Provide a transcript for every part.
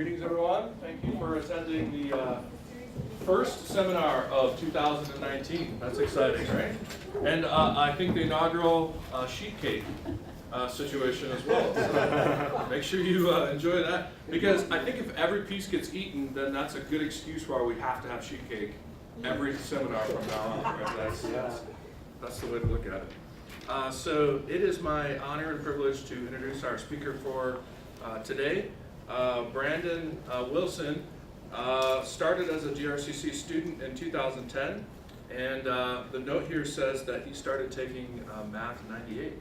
Greetings, everyone. Thank you for attending the first seminar of 2019. That's exciting, right? And I think the inaugural sheet cake situation as well. So make sure you enjoy that, because I think if every piece gets eaten, then that's a good excuse why we have to have sheet cake every seminar from now on. Right? That's the way to look at it. So it is my honor and privilege to introduce our speaker for today. Branden Wilson started as a GRCC student in 2010, and the note here says that he started taking math in '98.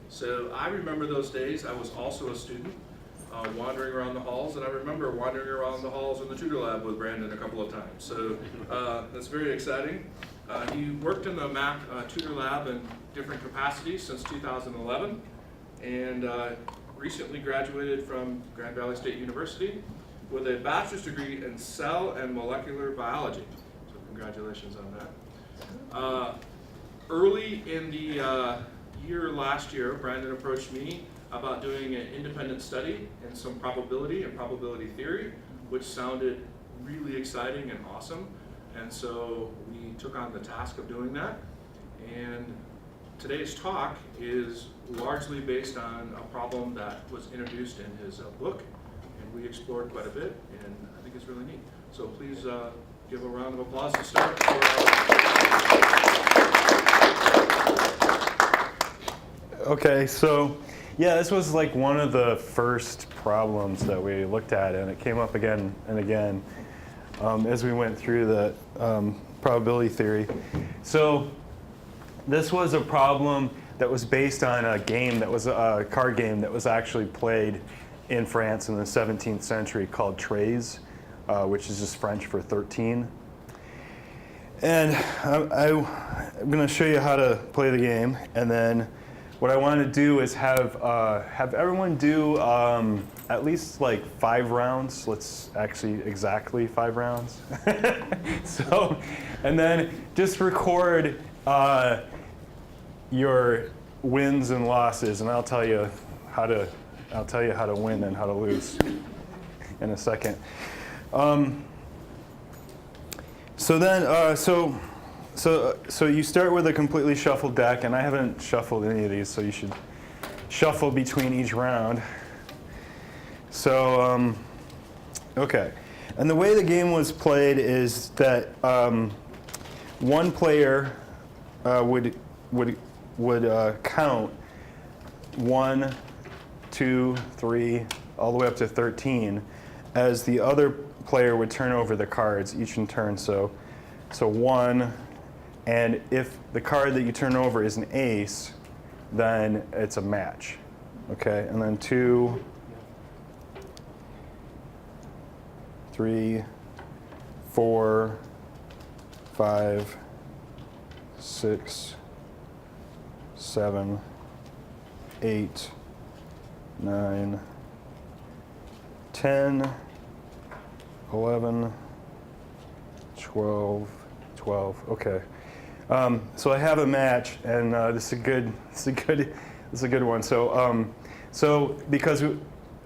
So I remember those days. I was also a student wandering around the halls, and I remember wandering around the halls in the tutor lab with Branden a couple of times. So that's very exciting. He worked in the math tutor lab in different capacities since 2011, and recently graduated from Grand Valley State University with a bachelor's degree in cell and molecular biology. So congratulations on that. Early in the year last year, Branden approached me about doing an independent study in some probability and probability theory, which sounded really exciting and awesome. And so we took on the task of doing that. And today's talk is largely based on a problem that was introduced in his book, and we explored quite a bit, and I think it's really neat. So please give a round of applause to start. Okay, so yeah, this was like one of the first problems that we looked at, and it came up again and again as we went through the probability theory. So this was a problem that was based on a game that was a card game that was actually played in France in the 17th century called Treize, which is just French for 13. And I'm going to show you how to play the game, and then what I want to do is have everyone do at least like 5 rounds. Let's actually exactly 5 rounds. So, and then just record your wins and losses, and I'll tell you how to win and how to lose in a second. So you start with a completely shuffled deck, and I haven't shuffled any of these, so you should shuffle between each round. So okay, and the way the game was played is that one player would count 1, 2, 3, all the way up to 13, as the other player would turn over the cards, each in turn. So 1, and if the card that you turn over is an ace, then it's a match. Okay, and then 2, 3, 4, 5, 6, 7, 8, 9, 10, 11, 12, 12. Okay. So I have a match, and this is a good one. So because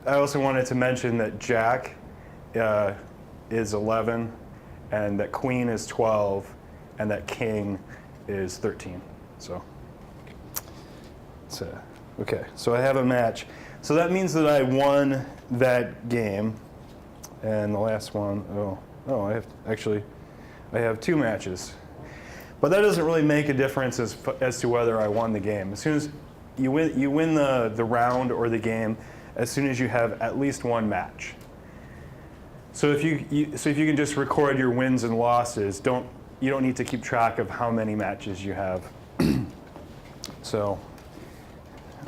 I also wanted to mention that Jack is 11, and that Queen is 12, and that King is 13. So okay. So I have a match. So that means that I won that game, and the last one. I have 2 matches. But that doesn't really make a difference as to whether I won the game. As soon as you win the round or the game, as soon as you have at least 1 match. So if you can just record your wins and losses, you don't need to keep track of how many matches you have. So,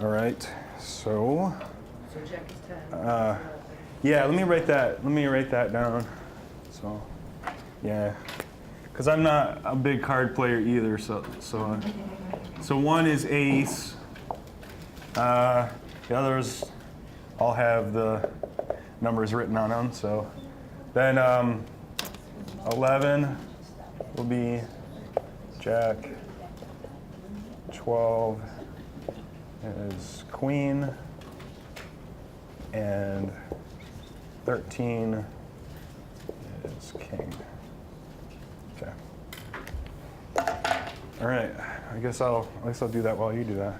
all right. So Jack is 10. Yeah, let me write that down. So, yeah. Because I'm not a big card player either, so 1 is ace. The others all have the numbers written on them. So then 11 will be Jack. 12 is Queen, and 13 is king. Okay. All right. I guess I'll do that while you do that.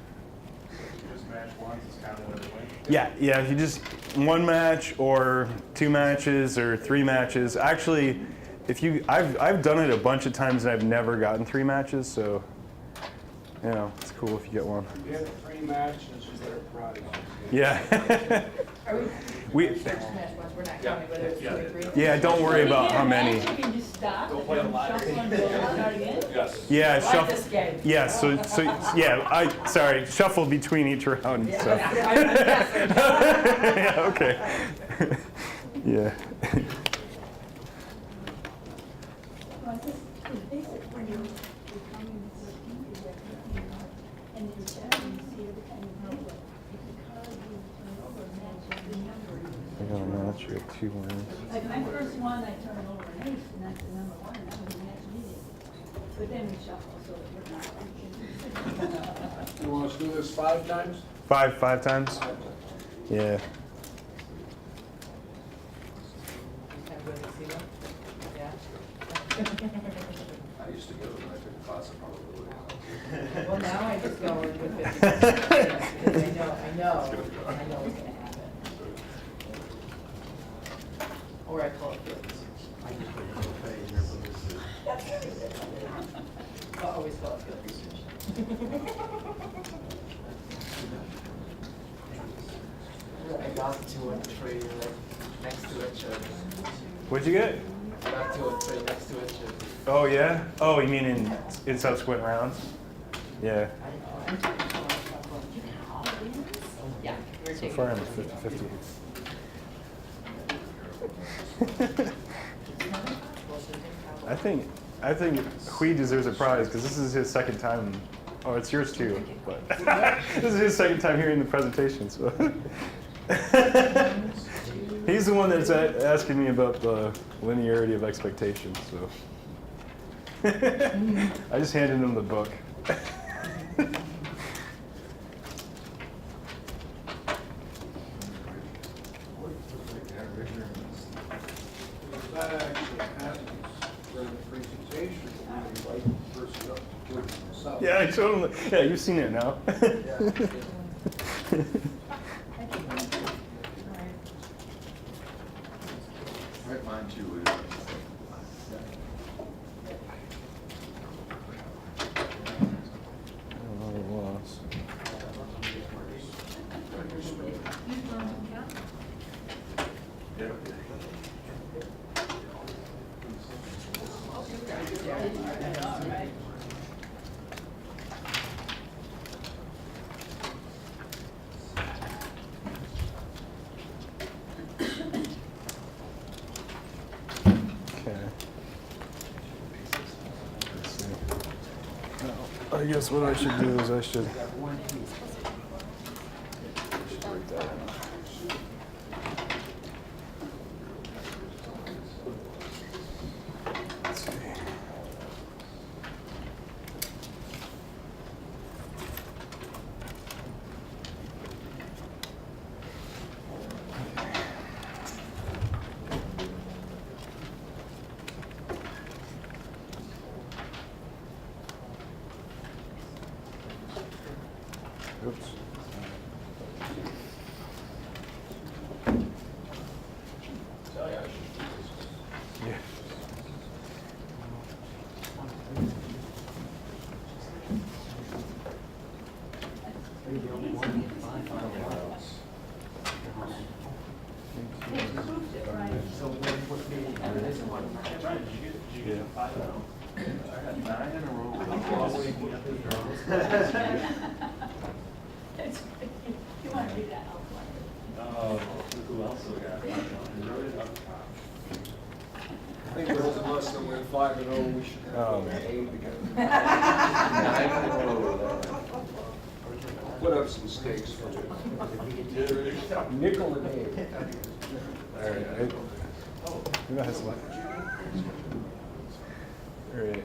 Just match once is counted as a win. Yeah. If you just one match or 2 matches or 3 matches. Actually, I've done it a bunch of times and I've never gotten 3 matches. So, it's cool if you get one. You have 3 matches, they're prize. Yeah. Are We- First match ones, we're not counting whether it's 2 or 3. Yeah. Don't worry about how many. You can just stop. Go play a lottery. Shuffle and go start again. Yes. Yeah. I like this game. Yeah. Sorry. Shuffle between each round. Yeah, So. I'm guessing. Yeah. Okay. Yeah. Well, this is basic when you're becoming this team, is that you're not, and then you see every time you know it. Because you turn over and match the number. I got a match. You have 2 wins. Like my first one, I turn over an ace, and that's the number 1, and that was a match meeting. But then we shuffle, so that we're not. You want us to do this 5 times? 5 times. Yeah. Have a good see them? Yeah. I used to go when I took a class of probabilities. Well, now I just go with 50%. Because I know what's gonna happen. Or I call it goods. I always call it goods. I got 2 and 3 like next to each other. What'd you get? I got 2 and 3 next to each other. Oh yeah. Oh, you mean in subsequent rounds? Yeah. Yeah. we're So taking far I'm it. at 50-50. I think Hui deserves a prize because this is his second time. Oh, it's yours too. But this is his second time hearing the presentation. So he's the one that's asking me about the linearity of expectations. So I just handed him the book. That actually happens during the presentation, when you invite the person up to do it themselves. Yeah, I showed him. Yeah, you've seen it now. Right, mine too. Okay. Let's see. Now, I guess what I should do is I should write that down. Let's see. Oops. Yeah. So when would be this one? Yeah. I got 9 in a row. You want to read that out loud? Who else we got? I think those of us that went 5 and 0, we should Oh, have man. an 8 together. 9 in a row. Put up some stakes for you. Nickel and 8. All right. Maybe I have some. All right.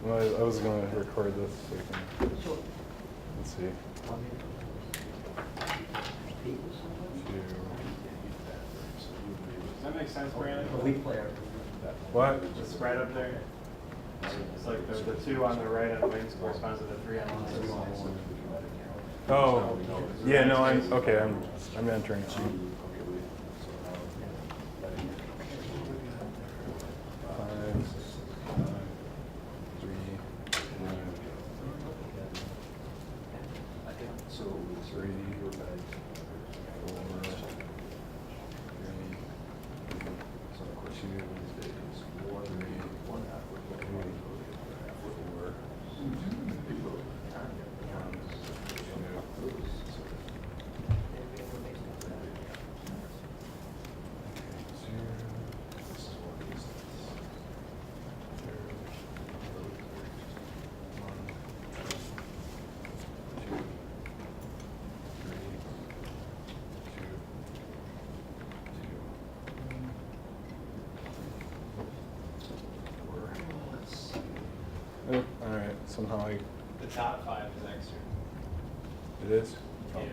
Well, I was going to record this so we can. Let's see. 2. that make sense, Brandon? The weak player. What? The spread up there. It's like the 2 on the right on the wings corresponds to the 3 on the left. Oh, yeah, no, I'm entering it. Oh, all right, somehow The top 5 is extra. it is? Yeah. All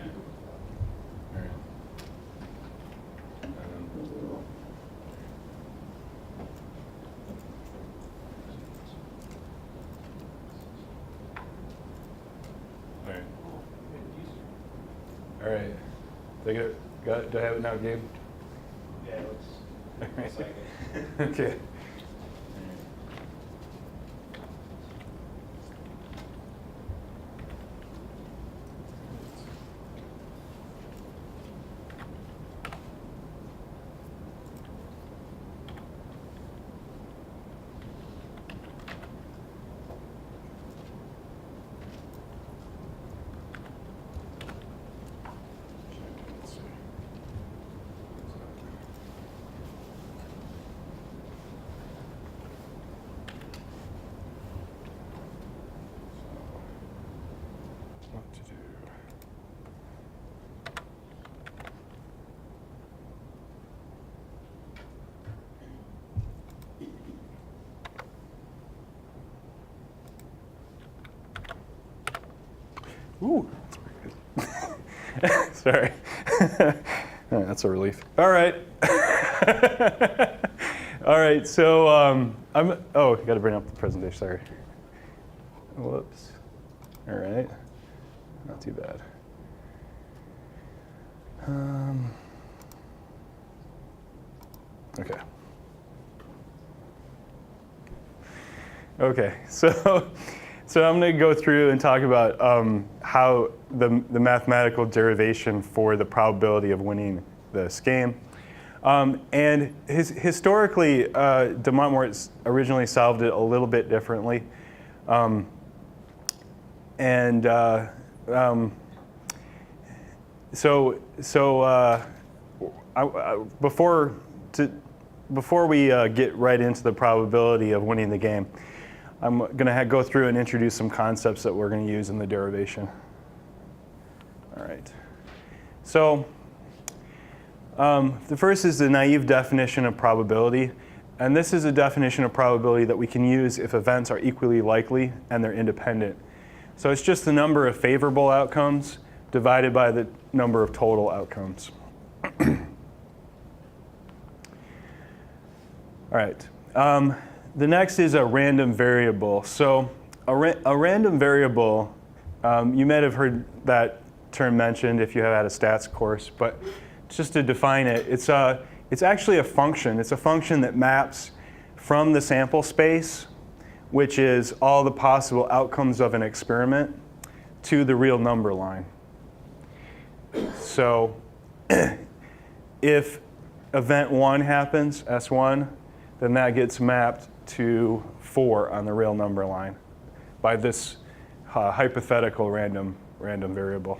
right. All right. They got it? Do I have it now, Gabe? Yeah, it looks like it. Okay. What to do? Ooh, sorry. All right, that's a relief. All right. All right, so I got to bring up the presentation, sorry. Whoops. All right, not too bad. Okay. Okay, so I'm going to go through and talk about how the mathematical derivation for the probability of winning this game. And historically, de Montmort originally solved it a little bit differently. Before we get right into the probability of winning the game, I'm going to go through and introduce some concepts that we're going to use in the derivation. All right. So the first is the naive definition of probability. And this is a definition of probability that we can use if events are equally likely and they're independent. So it's just the number of favorable outcomes divided by the number of total outcomes. All right. The next is a random variable. So a random variable, you might have heard that term mentioned if you have had a stats course, but just to define it, it's actually a function. It's a function that maps from the sample space, which is all the possible outcomes of an experiment, to the real number line. So if event 1 happens, S1, then that gets mapped to 4 on the real number line by this hypothetical random variable.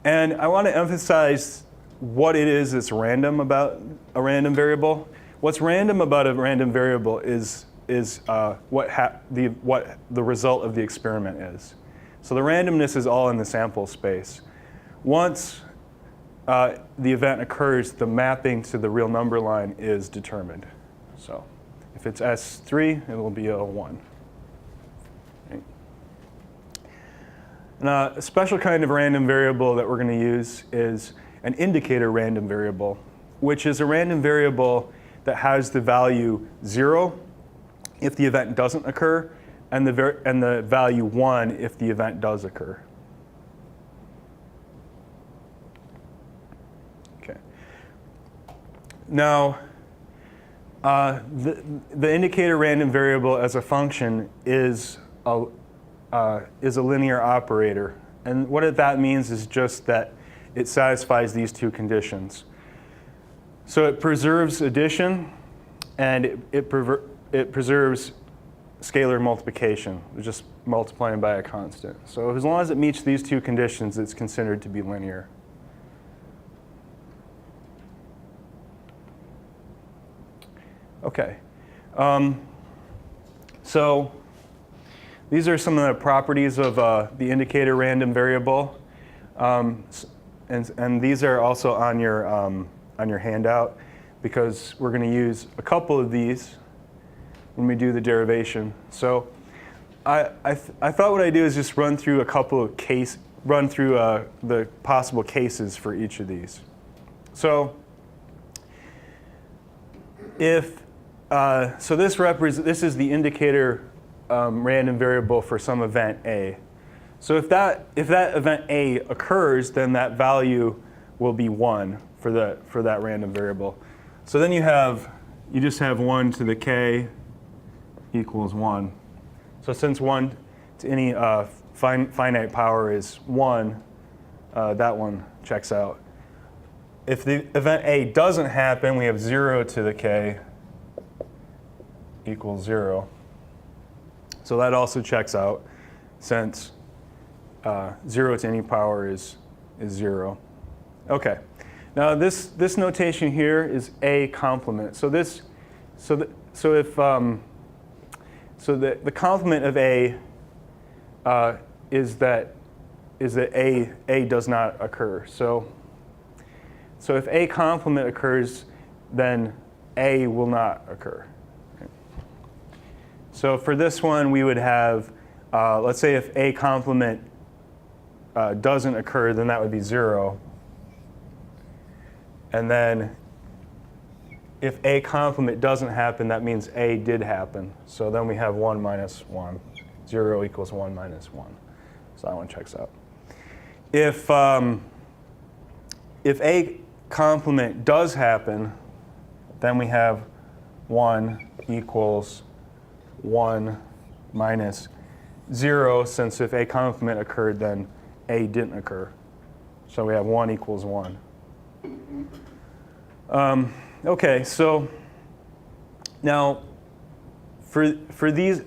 And I want to emphasize what it is that's random about a random variable. What's random about a random variable is what the result of the experiment is. So the randomness is all in the sample space. Once the event occurs, the mapping to the real number line is determined. So if it's S3, it will be a 1. Okay. And a special kind of random variable that we're going to use is an indicator random variable. which is a random variable that has the value 0 if the event doesn't occur, and the value 1 if the event does occur. Okay. Now, the indicator random variable as a function is a linear operator. And what that means is just that it satisfies these two conditions. So it preserves addition, and it preserves scalar multiplication, just multiplying by a constant. So as long as it meets these two conditions, it's considered to be linear. Okay. So these are some of the properties of the indicator random variable. And these are also on your handout, because we're going to use a couple of these when we do the derivation. So I thought what I'd do is just run through a couple of the possible cases for each of these. So if so this is the indicator random variable for some event A. So if that event A occurs, then that value will be 1 for that random variable. So then you just have 1 to the k equals 1. So since 1 to any finite power is 1, that one checks out. If the event A doesn't happen, we have 0 to the k equals 0. So that also checks out, since 0 to any power is 0. Okay. Now this notation here is A complement. So the complement of A is that A does not occur. So if A complement occurs, then A will not occur. Okay. So for this one, we would have, let's say if A complement doesn't occur, then that would be 0. And then if A complement doesn't happen, that means A did happen. So then we have 1 minus 1. 0 equals 1 minus 1. So that one checks out. If A complement does happen, then we have 1 equals 1 minus 0, since if A complement occurred, then A didn't occur. So we have 1 equals 1. Okay, so now for these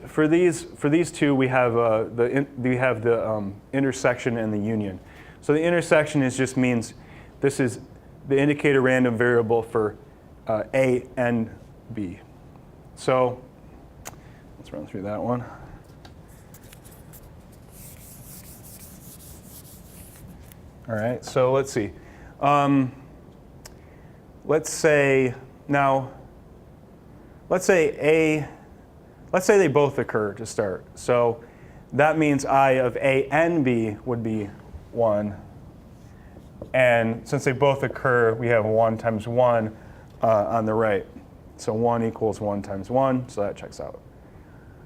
two, we have the intersection and the union. So the intersection just means this is the indicator random variable for A and B. So let's run through that one. All right, so let's see. Let's say they both occur to start. So that means I of A and B would be 1. And since they both occur, we have 1 times 1 on the right. So 1 equals 1 times 1, so that checks out.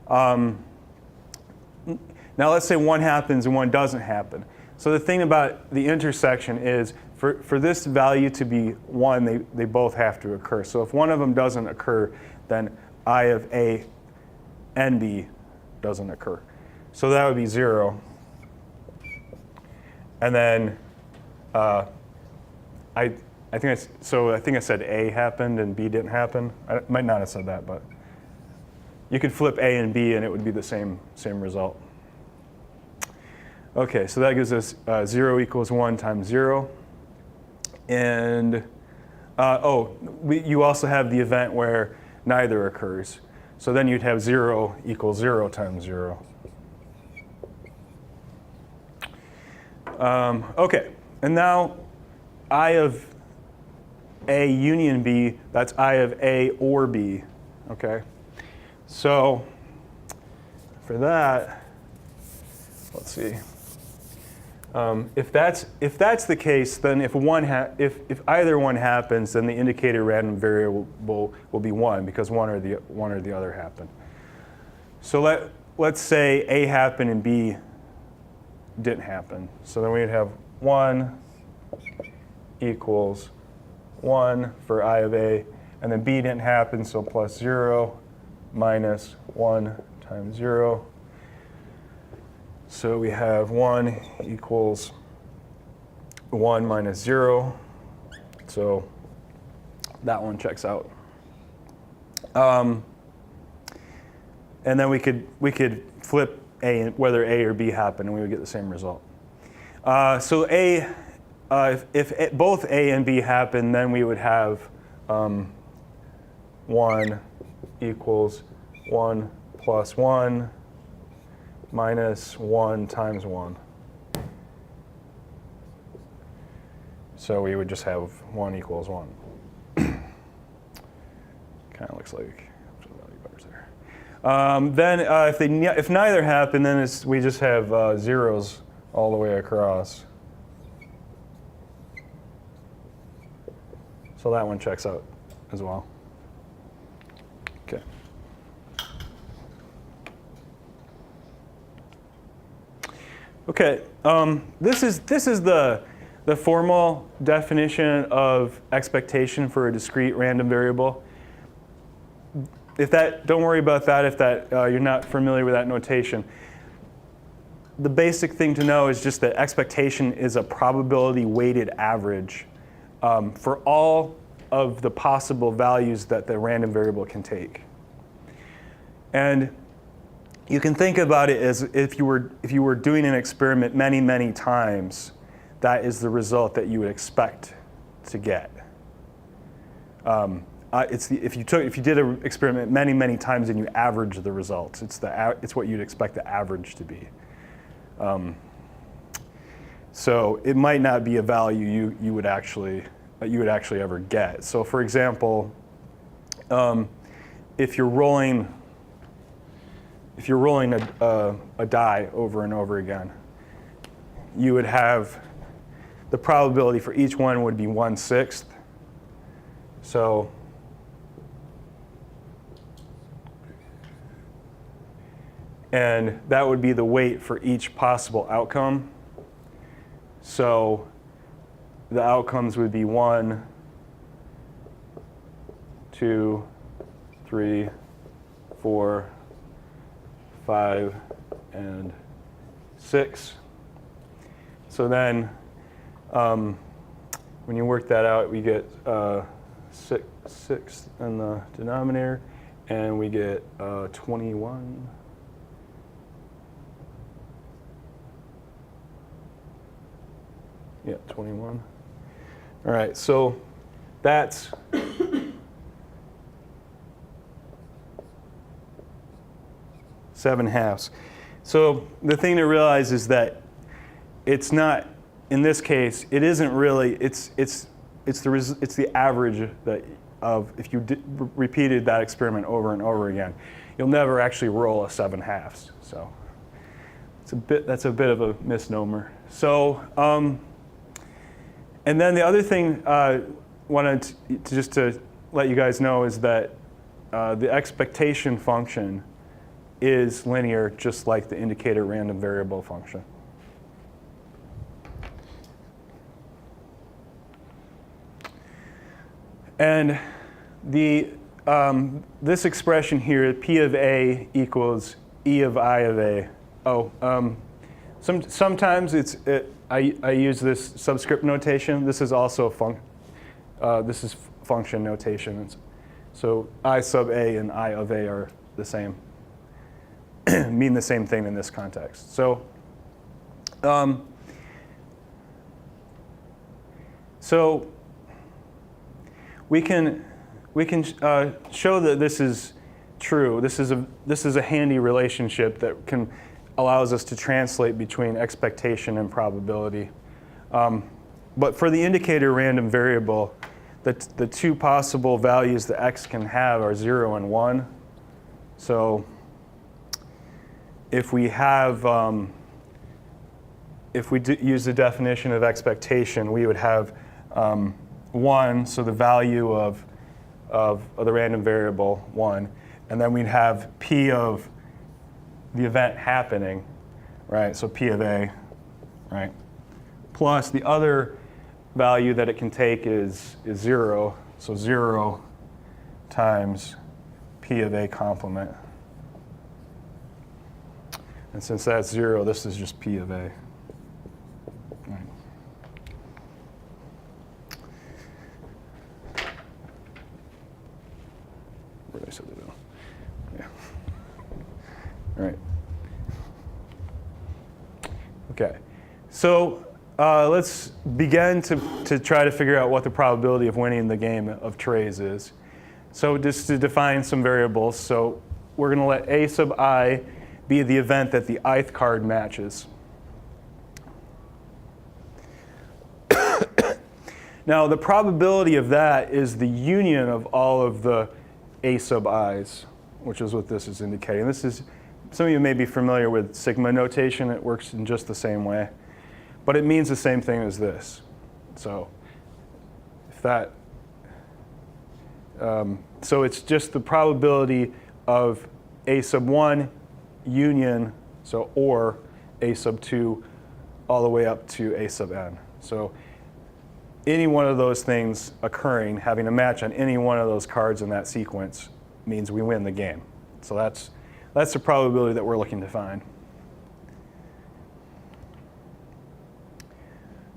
Now let's say 1 happens and 1 doesn't happen. So the thing about the intersection is, for this value to be 1, they both have to occur. So if one of them doesn't occur, then I of A and B doesn't occur. So that would be 0. And then I think I said A happened and B didn't happen. I might not have said that, but you could flip A and B and it would be the same result. Okay, so that gives us 0 equals 1 times 0. And you also have the event where neither occurs. So then you'd have 0 equals 0 times 0. Okay, and now I of A union B, that's I of A or B. Okay, so for that, let's see. If that's the case, then if either one happens, then the indicator random variable will be 1 because one or the other happened. So let's say A happened and B didn't happen. So then we'd have 1 equals 1 for I of A, and then B didn't happen, so plus 0 minus 1 times 0. So we have 1 equals 1 minus 0. So that one checks out. And then we could flip A, whether A or B happened, and we would get the same result. So if both A and B happen, then we would have 1 equals 1 plus 1 minus 1 times 1. So we would just have 1 equals 1. Kind of looks like value bars there. Then if neither happen, then we just have zeros all the way across. So that one checks out as well. Okay. Okay. This is the formal definition of expectation for a discrete random variable. Don't worry about that if you're not familiar with that notation. The basic thing to know is just that expectation is a probability weighted average for all of the possible values that the random variable can take. And you can think about it as if you were doing an experiment many, many times, that is the result that you would expect to get. If you did an experiment many, many times and you average the results, it's what you'd expect the average to be. So it might not be a value you would actually ever get. So for example, if you're rolling a die over and over again, you would have the probability for each one would be 1/6. So and that would be the weight for each possible outcome. So the outcomes would be 1, 2, 3, 4, 5, and 6. So then when you work that out, we get 6 in the denominator, and we get 21. Yeah, 21. All right, so that's seven halves. So the thing to realize is that it's not, in this case, it isn't really, it's the average that if you repeated that experiment over and over again, you'll never actually roll a 7 halves. So that's a bit of a misnomer. So and then the other thing I wanted to let you guys know is that the expectation function is linear, just like the indicator random variable function. And this expression here, P of A equals E of I of A. Sometimes I use this subscript notation. This is also function notation. So I sub A and I of A are the same, mean the same thing in this context. So we can show that this is true. This is a handy relationship that allows us to translate between expectation and probability. But for the indicator random variable, the two possible values that x can have are 0 and 1. So if we have if we use the definition of expectation, we would have 1, so the value of the random variable, 1, and then we'd have P of the event happening, right? So P of A, right? Plus the other value that it can take is 0, so 0 times P of A complement. And since that's 0, this is just P of A. Right. Where did I set that down? Yeah. All right. Okay. So let's begin to try to figure out what the probability of winning the game of trays is. So just to define some variables, so we're going to let A sub I be the event that the ith card matches. Now, the probability of that is the union of all of the A sub i's, which is what this is indicating. This is, some of you may be familiar with sigma notation. It works in just the same way. But it means the same thing as this. So if that, so it's just the probability of A sub 1 union, so or A sub 2 all the way up to A sub n. So any one of those things occurring, having a match on any one of those cards in that sequence means we win the game. So that's the probability that we're looking to find.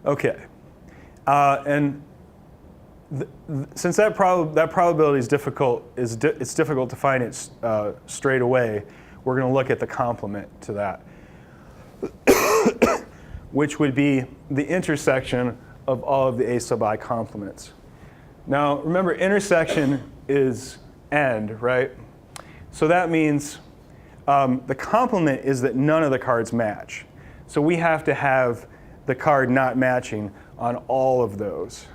Okay, and since that probability is difficult, it's difficult to find it straight away. We're going to look at the complement to that, which would be the intersection of all of the A sub I complements. Now, remember, intersection is and, right? So that means the complement is that none of the cards match. So we have to have the card not matching on all of those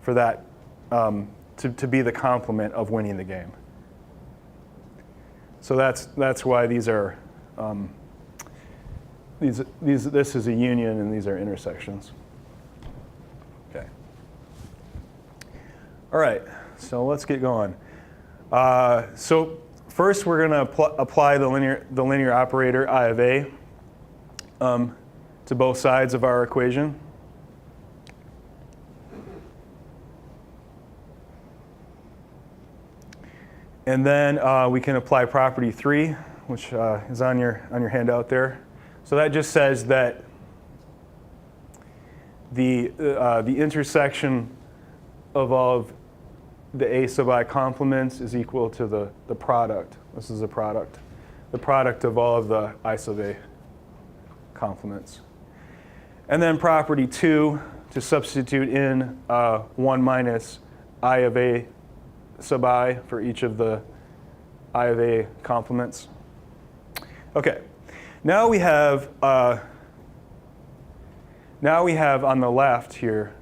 for that to be the complement of winning the game. So that's why these are this is a union and these are intersections. Okay. All right. So let's get going. So first, we're going to apply the linear operator I of A to both sides of our equation. And then we can apply property 3, which is on your handout there. So that just says that the intersection of all of the A sub I complements is equal to the product. This is a product. The product of all of the I sub A complements. And then property 2, to substitute in 1 minus I of A sub I for each of the I of A complements. Okay, now we have on the left here,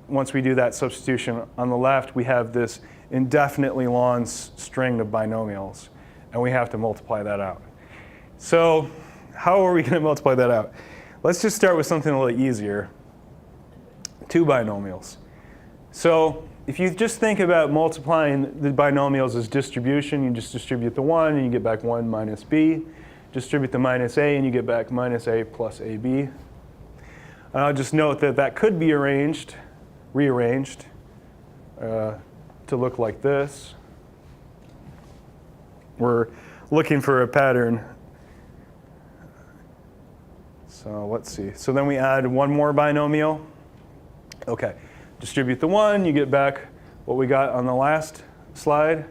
once we do that substitution on the left, we have this indefinitely long string of binomials, and we have to multiply that out. So how are we going to multiply that out? Let's just start with something a little easier. 2 binomials. So if you just think about multiplying the binomials as distribution, you just distribute the 1 and you get back 1 minus b. Distribute the minus a and you get back minus a plus ab. And I'll just note that that could be rearranged to look like this. We're looking for a pattern. So let's see. So then we add one more binomial. Okay. Distribute the 1, you get back what we got on the last slide.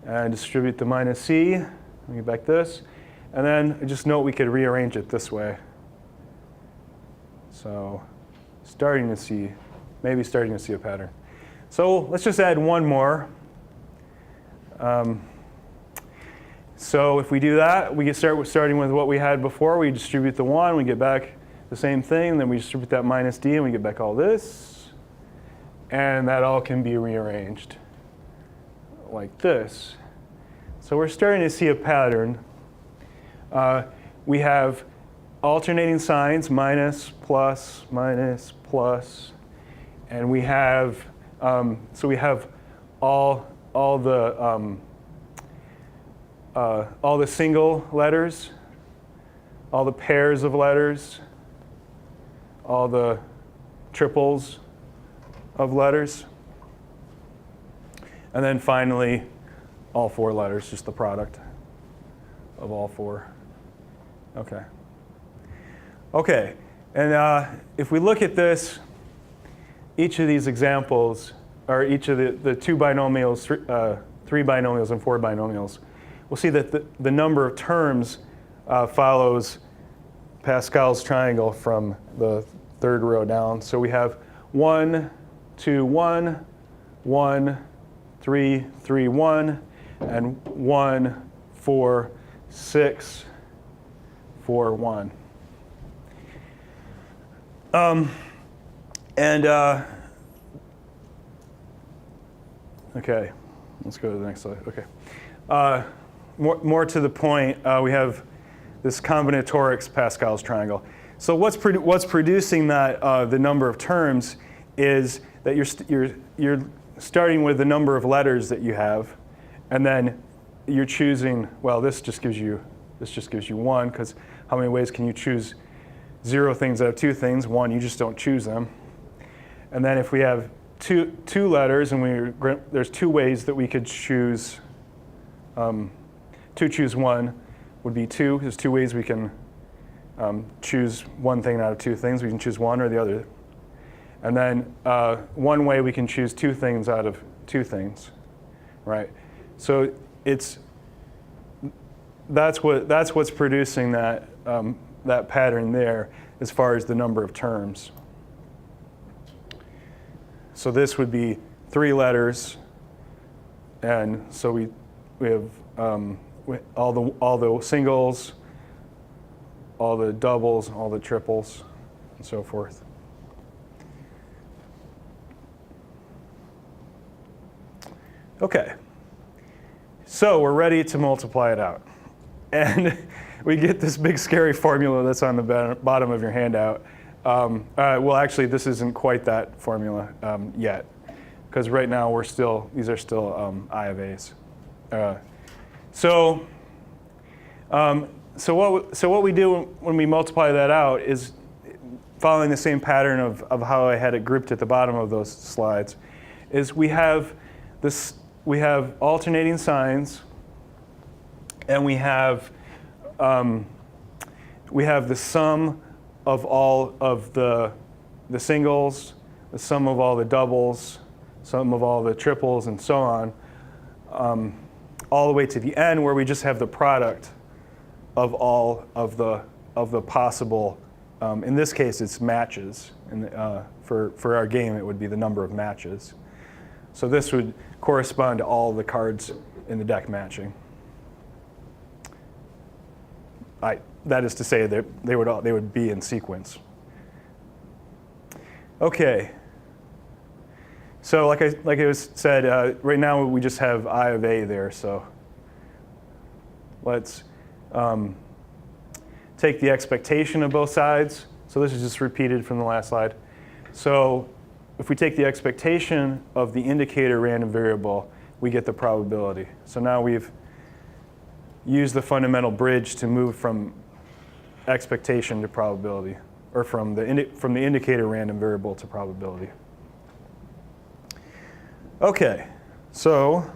And distribute the minus c, we get back this. And then just note we could rearrange it this way. So maybe starting to see a pattern. So let's just add one more. So if we do that, we starting with what we had before. We distribute the 1, we get back the same thing. Then we distribute that minus d, and we get back all this. And that all can be rearranged like this. So we're starting to see a pattern. We have alternating signs, minus, plus, and we have, so we have all the single letters, all the pairs of letters, all the triples of letters, and then finally all 4 letters, just the product of all 4. Okay. Okay, and if we look at this, each of these examples, or each of the 2 binomials, 3 binomials and 4 binomials, we'll see that the number of terms follows Pascal's triangle from the 3rd row down. So we have 1, 2, 1, 1, 3, 3, 1, and 1, 4, 6, 4, 1. Okay, let's go to the next slide. Okay, more to the point, we have this combinatorics Pascal's triangle. So what's producing that the number of terms is that you're starting with the number of letters that you have, and then you're choosing. Well, this just gives you 1, because how many ways can you choose 0 things out of 2 things? 1, you just don't choose them. And then if we have two letters, and there's 2 ways that we could choose. To choose 1 would be 2. There's 2 ways we can choose 1 thing out of 2 things. We can choose 1 or the other. And then 1 way we can choose 2 things out of 2 things, right? So that's what's producing that that pattern there as far as the number of terms. So this would be 3 letters, and so we have all the singles, all the doubles, all the triples, and so forth. Okay, so we're ready to multiply it out. And we get this big scary formula that's on the bottom of your handout. Well, actually, this isn't quite that formula yet, because right now these are still I of A's. So what we do when we multiply that out is following the same pattern of how I had it grouped at the bottom of those slides. Is we have alternating signs, and we have the sum of all of the singles, the sum of all the doubles, sum of all the triples, and so on, all the way to the end, where we just have the product of all of the possible. In this case, it's matches. And for our game, it would be the number of matches. So this would correspond to all the cards in the deck matching. That is to say that they would be in sequence. Okay. So like it was said, right now we just have I of A there. So let's take the expectation of both sides. So this is just repeated from the last slide. So if we take the expectation of the indicator random variable, we get the probability. So now we've used the fundamental bridge to move from expectation to probability, or from the indicator random variable to probability. Okay, so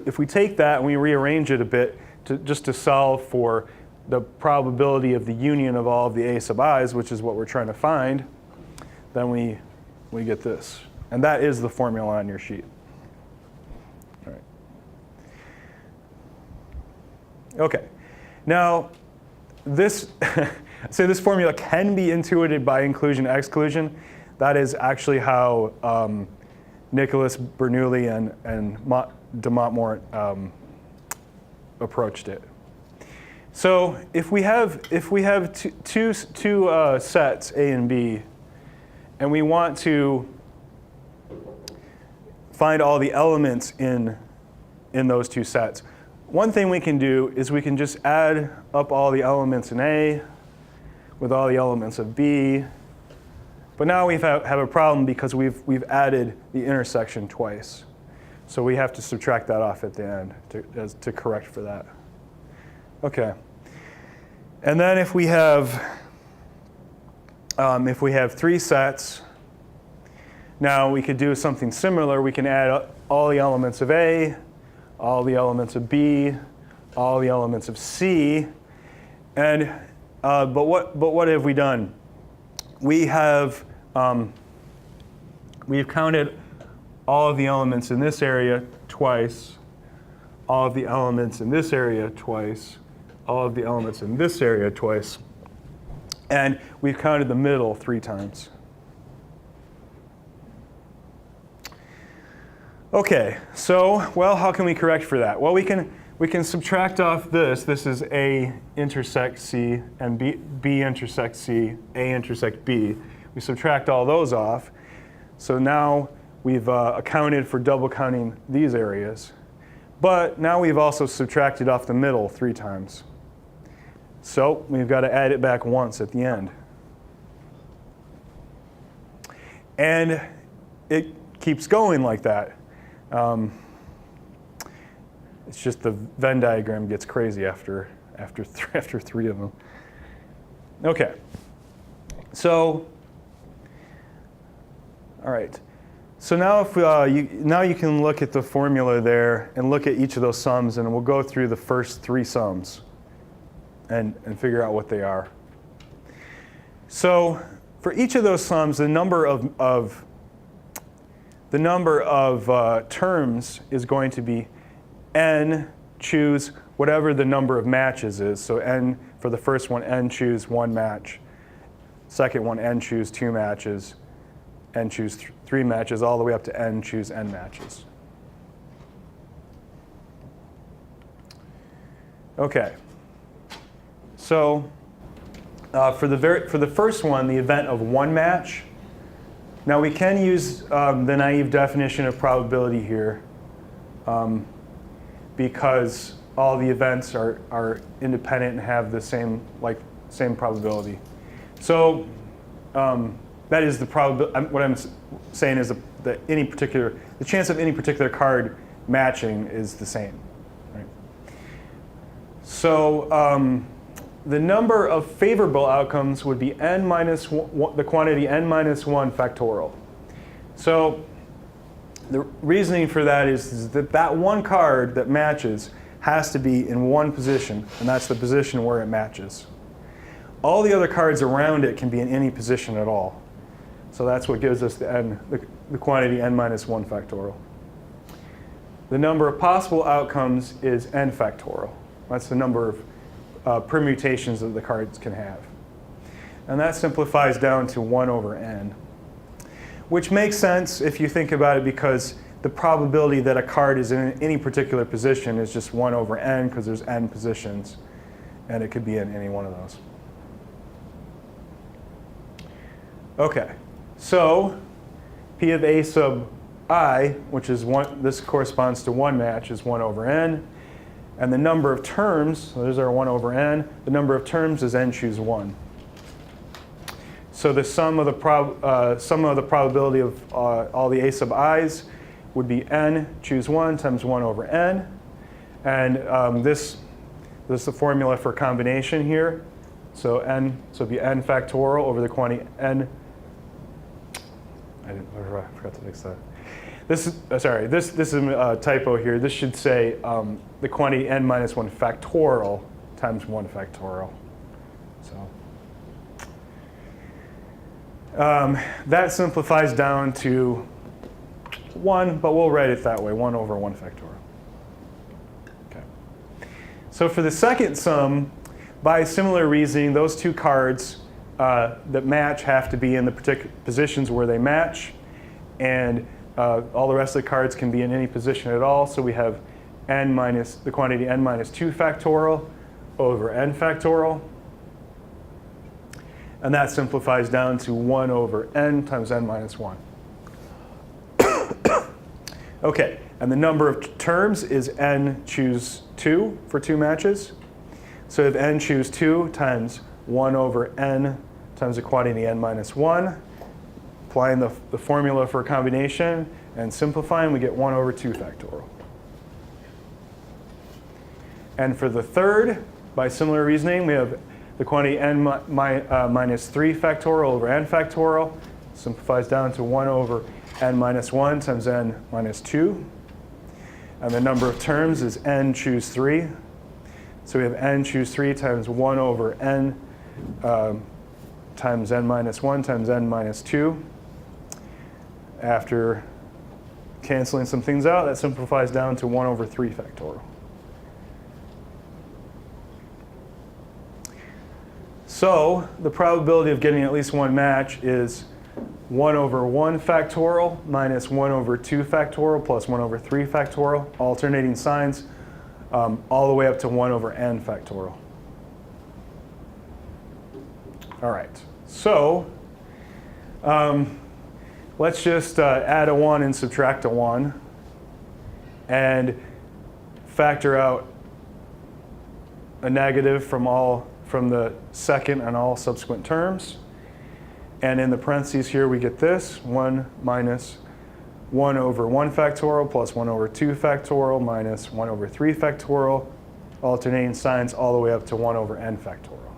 if we take that and we rearrange it a bit just to solve for the probability of the union of all of the A sub i's, which is what we're trying to find, then we get this. And that is the formula on your sheet. All right. Okay. Now, this formula can be intuited by inclusion exclusion. That is actually how Nicholas Bernoulli and de Montmort approached it. So if we have two sets, A and B, and we want to find all the elements in those 2 sets, one thing we can do is we can just add up all the elements in A with all the elements of B. But now we have a problem because we've added the intersection twice. So we have to subtract that off at the end to correct for that. Okay. And then if we have 3 sets, now we could do something similar. We can add all the elements of A, all the elements of B, all the elements of C, and but what have we done? We have we've counted all of the elements in this area twice, all of the elements in this area twice, all of the elements in this area twice, and we've counted the middle 3 times. Okay, so, well, how can we correct for that? Well, we can subtract off this. This is A intersect C, and B intersect C, A intersect B. We subtract all those off. So now we've accounted for double counting these areas. But now we've also subtracted off the middle 3 times. So we've got to add it back once at the end. And it keeps going like that. It's just the Venn diagram gets crazy after 3 of them. Okay. So, all right. So now if now you can look at the formula there and look at each of those sums, and we'll go through the first 3 sums and figure out what they are. So for each of those sums, the number of terms is going to be n, choose whatever the number of matches is. So n, for the first one, n choose 1 match. Second one, n choose 2 matches. N choose 3 matches, all the way up to n choose n matches. Okay. So for the first one, the event of 1 match. Now we can use the naive definition of probability here because all the events are independent and have the same probability. So that is the probability. What I'm saying is that the chance of any particular card matching is the same. Right? So the number of favorable outcomes would be n minus 1, the quantity n minus 1 factorial. So the reasoning for that is that one card that matches has to be in one position, and that's the position where it matches. All the other cards around it can be in any position at all. So that's what gives us the quantity n minus 1 factorial. The number of possible outcomes is n factorial. That's the number of permutations that the cards can have. And that simplifies down to 1 over n, which makes sense if you think about it, because the probability that a card is in any particular position is just 1 over n, because there's n positions, and it could be in any one of those. Okay, so P of A sub I, which is 1, this corresponds to 1 match, is 1 over n. And the number of terms, so there's our 1 over n, the number of terms is n choose 1. So the sum of the probability of all the A sub i's would be n choose 1 times 1 over n. And this is the formula for combination here. So it'd be n factorial over the quantity n. I forgot to fix that. This is a typo here. This should say the quantity n minus 1 factorial times 1 factorial. So that simplifies down to 1, but we'll write it that way, 1 over 1 factorial. Okay. So for the second sum, by similar reasoning, those 2 cards that match have to be in the particular positions where they match, and all the rest of the cards can be in any position at all. So we have the quantity n minus 2 factorial over n factorial. And that simplifies down to 1 over n times n minus 1. Okay, and the number of terms is n choose 2 for 2 matches. So if n choose 2 times 1 over n times the quantity n minus 1, applying the formula for a combination and simplifying, we get 1 over 2 factorial. And for the third, by similar reasoning, we have the quantity n minus 3 factorial over n factorial. Simplifies down to 1 over n minus 1 times n minus 2. And the number of terms is n choose 3. So we have n choose 3 times 1 over n times n minus 1 times n minus 2. After canceling some things out, that simplifies down to 1 over 3 factorial. So the probability of getting at least one match is 1 over 1 factorial minus 1 over 2 factorial plus 1 over 3 factorial, alternating signs, all the way up to 1 over n factorial. All right, so let's just add a 1 and subtract a 1 and factor out a negative from the second and all subsequent terms. And in the parentheses here, we get this, 1 minus 1 over 1 factorial plus 1 over 2 factorial minus 1 over 3 factorial, alternating signs all the way up to 1 over n factorial.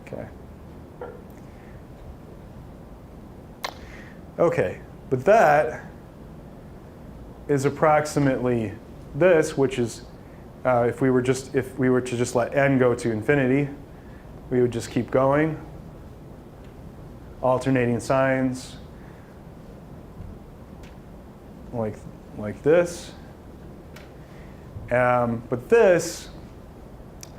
Okay. Okay, but that is approximately this, which is if we were to just let n go to infinity, we would just keep going, alternating signs like this. But this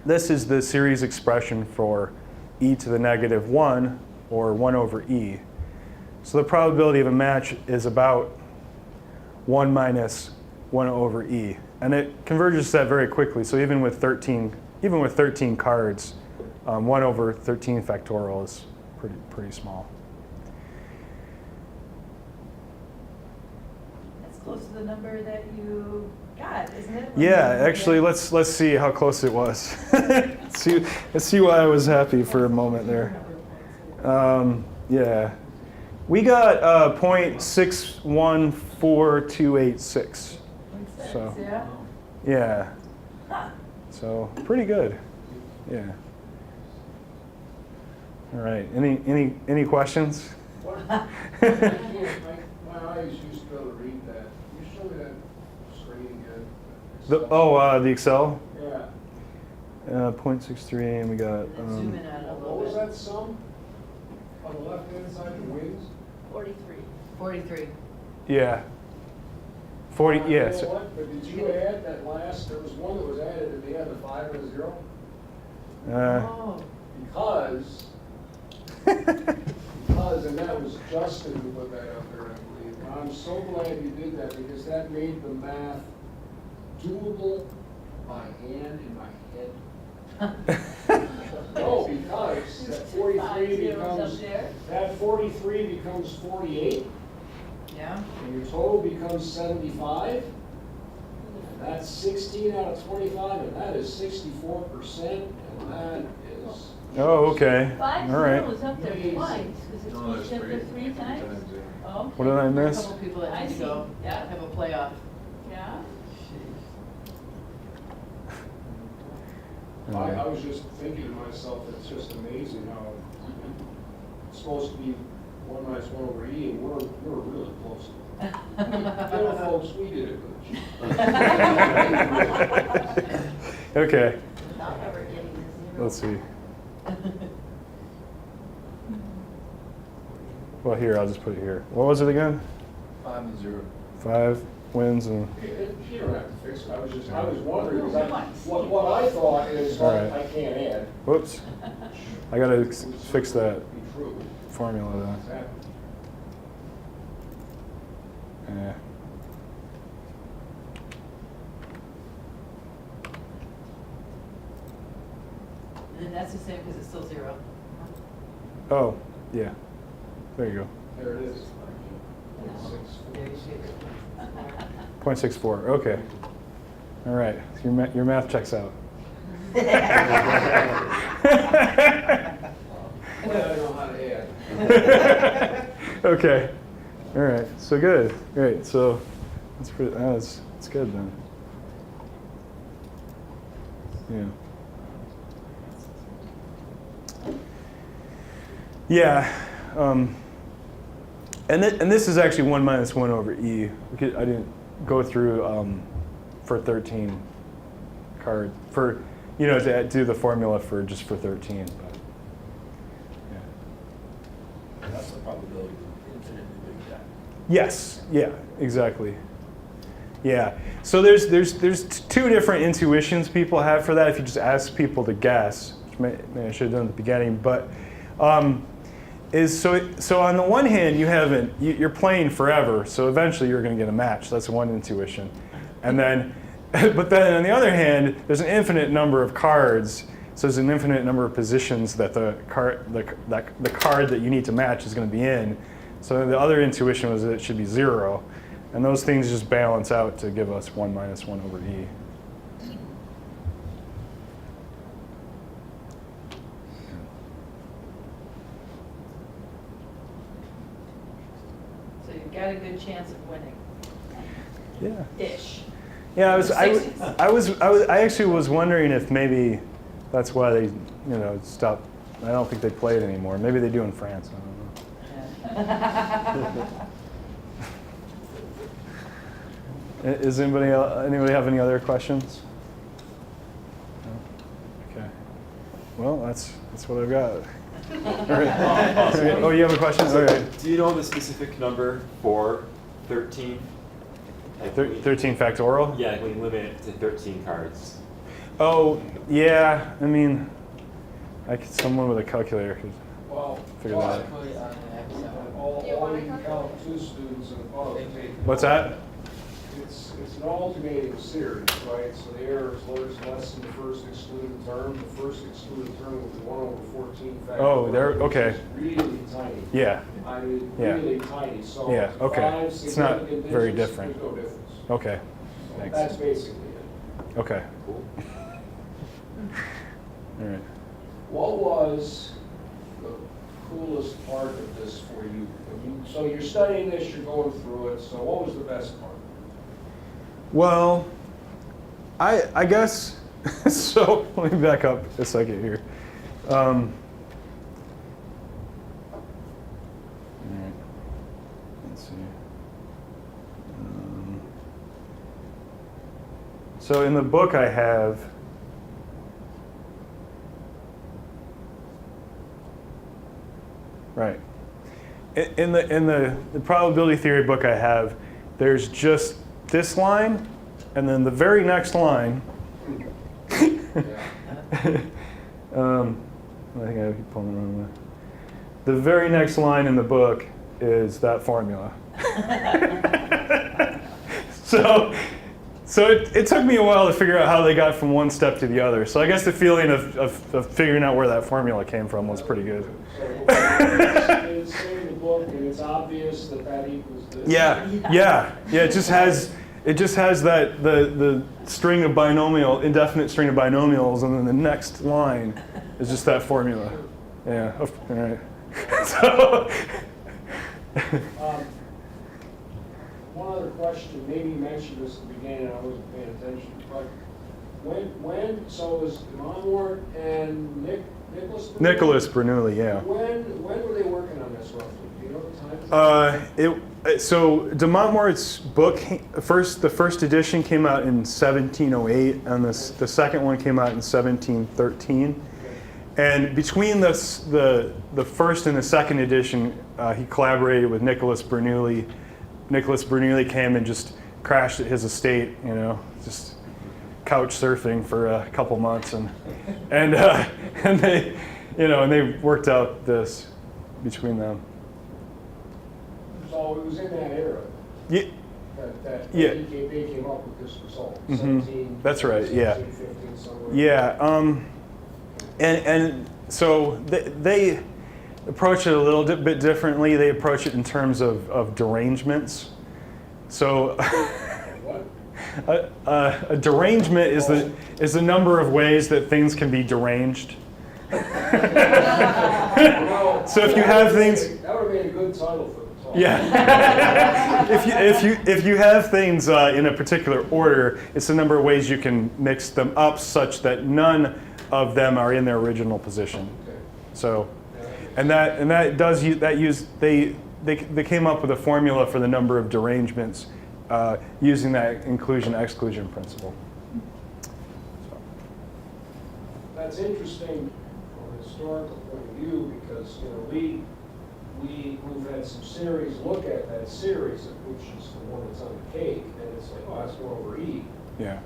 is the series expression for e to the negative 1, or 1 over e. So the probability of a match is about 1 minus 1 over e. And it converges that very quickly. So even with 13 cards, 1 over 13 factorial is pretty small. That's close to the number that you got, isn't it? Yeah, actually, let's see how close it was. let's see why I was happy for a moment there. Yeah, we got 0.614286. So yeah, so pretty good. Yeah. All right. Any questions? My eyes used to be able to read that. Can you show me that screen again? The Excel. Yeah. 0.63, and we got. Zoom in on it a What little was bit. that sum? On the left-hand side, the wings? 43. Yeah. 40. You Yeah. know what? But did you add that last? There was one that was added at the end, a 5 and a 0. Oh. Because, and that was Justin who put that up there, I believe. And I'm so glad you did that because that made the math doable by hand in my head. No, because that 43 becomes 48, Yeah. and your total becomes 75. And that's 16 out of 25, and that is 64%, and that is. Oh, okay. Five All right. zeros up there Amazing. twice, because it's been shipped for 3 times. Oh, What did I A miss? couple people that I need to see. go Yeah. have a playoff. yeah. I was just thinking to myself, it's just amazing how it's supposed to be 1 minus 1 over e, and we're really close to it. You know, folks, we did it good. Okay. Without ever getting the zero. Let's see. Well, here, I'll just put it here. What was it again? 5 and 0. 5 wins and. You don't have to fix it, I was wondering, because what I thought is, All right. I can't add. Whoops. I gotta fix that Be true. formula then. Exactly. Yeah. And then that's the same because it's still 0. Oh, yeah. There you go. There it is. There you see it. 0.64. Okay. All right. Your math checks out. Well, I don't know how to add. Okay. All right. So good. Great. So that's pretty. That's good then. Yeah. Yeah. And this is actually 1 minus 1 over e. I didn't go through for 13 card for to do the formula for just for 13. But, yeah. That's the probability of infinitely big data. Yes. Yeah. Exactly. Yeah. So there's two different intuitions people have for that. If you just ask people to guess, which maybe I should have done at the beginning, but. So on the one hand, you're playing forever, so eventually you're going to get a match. That's one intuition. And then, but then on the other hand, there's an infinite number of cards, so there's an infinite number of positions that the card that you need to match is going to be in. So the other intuition was that it should be 0, and those things just balance out to give us 1 minus 1 over e. So you've got a good chance of winning. Yeah. Ish. Yeah, I actually was wondering if maybe that's why they, stopped. I don't think they play it anymore. Maybe they do in France. I don't know. Is anybody have any other questions? No? Okay. Well, that's what I've got. All right. Okay. Oh, you have a question? All right. Do you know the specific number for 13? 13 factorial? Yeah, when you limit it to 13 cards. Oh, yeah. I mean, someone with a calculator could Well, figure that out. Put it on the Excel. all you can count 2 students and above. What's that? It's an alternating series, right? So the error is less than the first excluded term. The first excluded term will be 1 over 14 factorial. Oh, there. Okay. Which is really tiny. Yeah. I mean, Yeah. really tiny. So Yeah, okay. 5 It's not significant very digits, different. There's no difference. Okay. So Thanks. that's basically it. Okay. Cool. All right. What was the coolest part of this for you? So you're studying this, you're going through it. So what was the best part? Well, I guess so. Let me back up a second here. All right. Let's see. So in the book I have. Right. In the probability theory book I have, there's just this line, and then the very next line. I think I keep pulling the wrong way. The very next line in the book is that formula. So it took me a while to figure out how they got from one step to the other. So I guess the feeling of figuring out where that formula came from was pretty good. It's in the book, and it's obvious that equals this. Yeah. It just has that the string of indefinite string of binomials, and then the next line is just that formula. Yeah. All right. So. One other question, maybe you mentioned this at the beginning, I wasn't paying attention, but so it was Montmort and Nicholas? Nicholas Bernoulli, yeah. When were they working on this roughly? Do you know the time? So de Montmort's book, the first edition came out in 1708, and the second one came out in 1713. And between the first and the second edition, he collaborated with Nicholas Bernoulli. Nicholas Bernoulli came and just crashed at his estate, just couch surfing for a couple months, and they worked out this between them. So it was in that era Yeah. that Yeah. they came up with this result. Mhm. 17, That's right, yeah. 15, somewhere. Yeah, and so they approach it a little bit differently. They approach it in terms of derangements. So, What? A derangement is the number of ways that things can be deranged. Well, So if you have things, that would have made a good title for the talk. yeah. if you have things in a particular order, it's the number of ways you can mix them up such that none of them are in their original position. Okay. So, they came up with a formula for the number of derangements using that inclusion-exclusion principle. So. That's interesting from a historical point of view because, you know, we've had some series look at that series, which is the one that's on the cake, and it's like, oh, that's 1 over E. Yeah.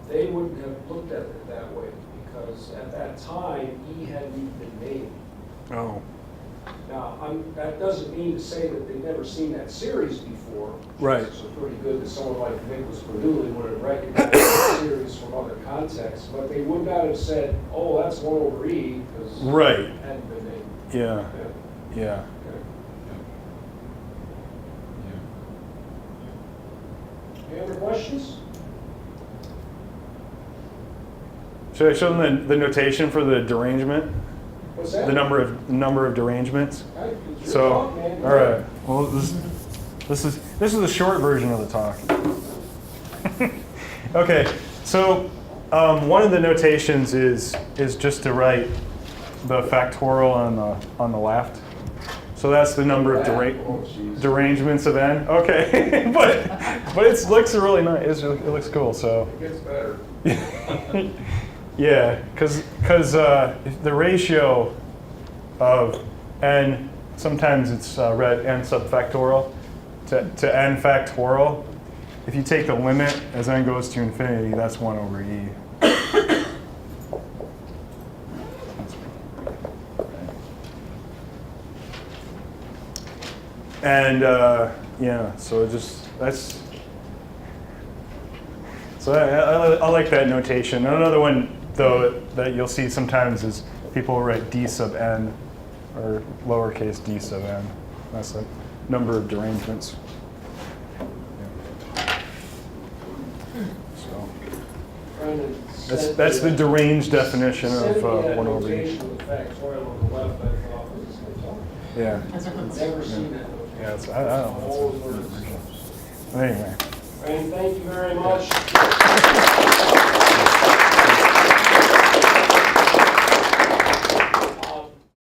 They wouldn't have looked at it that way because at that time, E hadn't even been made. Oh. Now, that doesn't mean to say that they've never seen that series before. Right. So pretty good that someone like Nicholas Bernoulli would have recognized that series from other contexts, but they would not have said, "Oh, that's 1 over E," because Right. it hadn't been named. Yeah. Yeah. Okay. Any other questions? Should I show them the notation for the derangement? What's that? The number of derangements. It's your So, talk, man. all right. Well, this is the short version of the talk. Okay. So, one of the notations is just to write the factorial on the left. So that's the number of derangements of n. Okay, but it looks really nice. It looks cool. So. It gets better. Yeah, because the ratio of n, sometimes it's read n subfactorial to n factorial. If you take the limit as n goes to infinity, that's 1 over e. And yeah, so that's. So I like that notation. Another one, though, that you'll see sometimes is people write d sub n, or lowercase d sub n. That's the number of derangements. Yeah. So that's the deranged definition of 1 over e. Send me that notation with the factorial on the left. I thought, what is this going to Yeah. Never seen that notation. Yeah, I don't know. Always learned Anyway. And thank you very much.